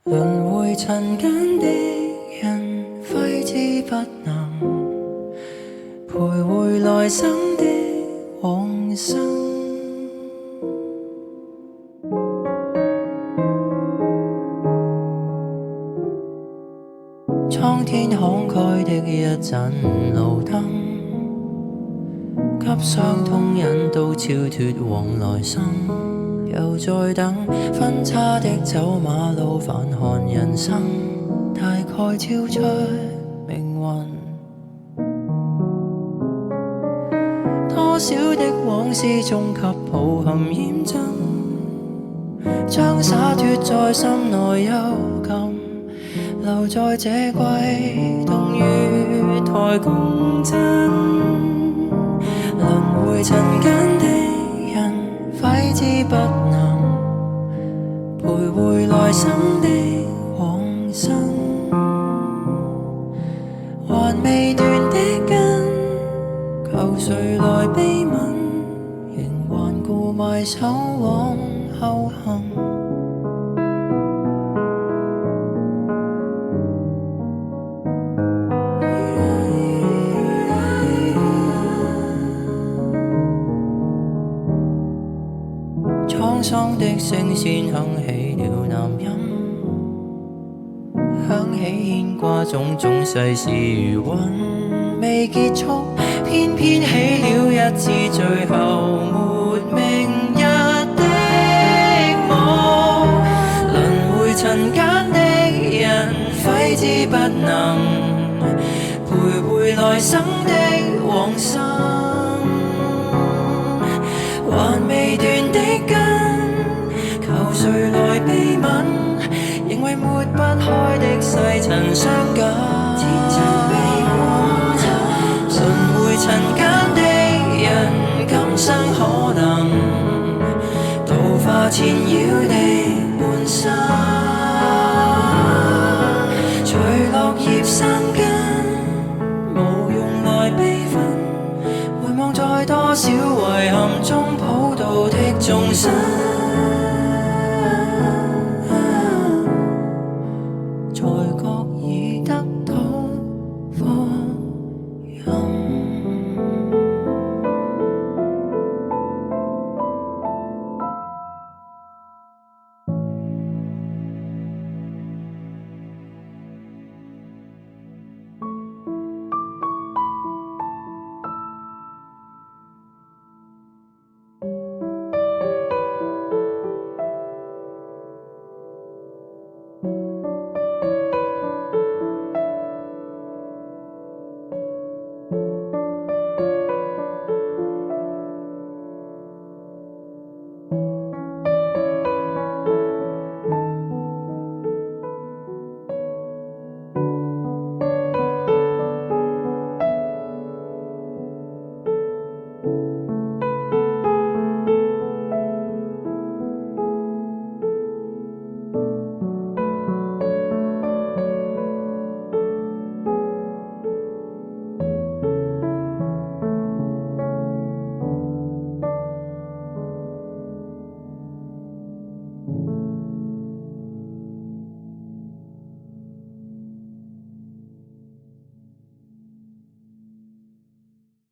輪迴塵間的人，揮之不能徘徊來生的往生。蒼天慷慨的一盞路燈，給傷痛引導超脫往來生。又在等分岔的走馬路，反看人生，大概超出命運。多少的往事終給抱憾驗證，將灑脫在心內幽禁，留在這季冬雨台共振。輪迴塵間的人，揮之不能徘徊來生的往生。還未斷的根，求誰來悲憫，仍頑固埋首往後行。滄桑的聲線響起了南音，響起牽掛種種世事餘韻未結束，偏偏起了一次最後沒明日的夢。輪迴塵間的人，揮之不能徘徊來生的往生。還未斷的根，求誰來悲憫，仍為抹不開的細塵相緊。輪迴塵間的人，今生可能度化纏繞的半生。隨落葉生根，無用來悲憤，回望在多少遺憾中普渡的眾生。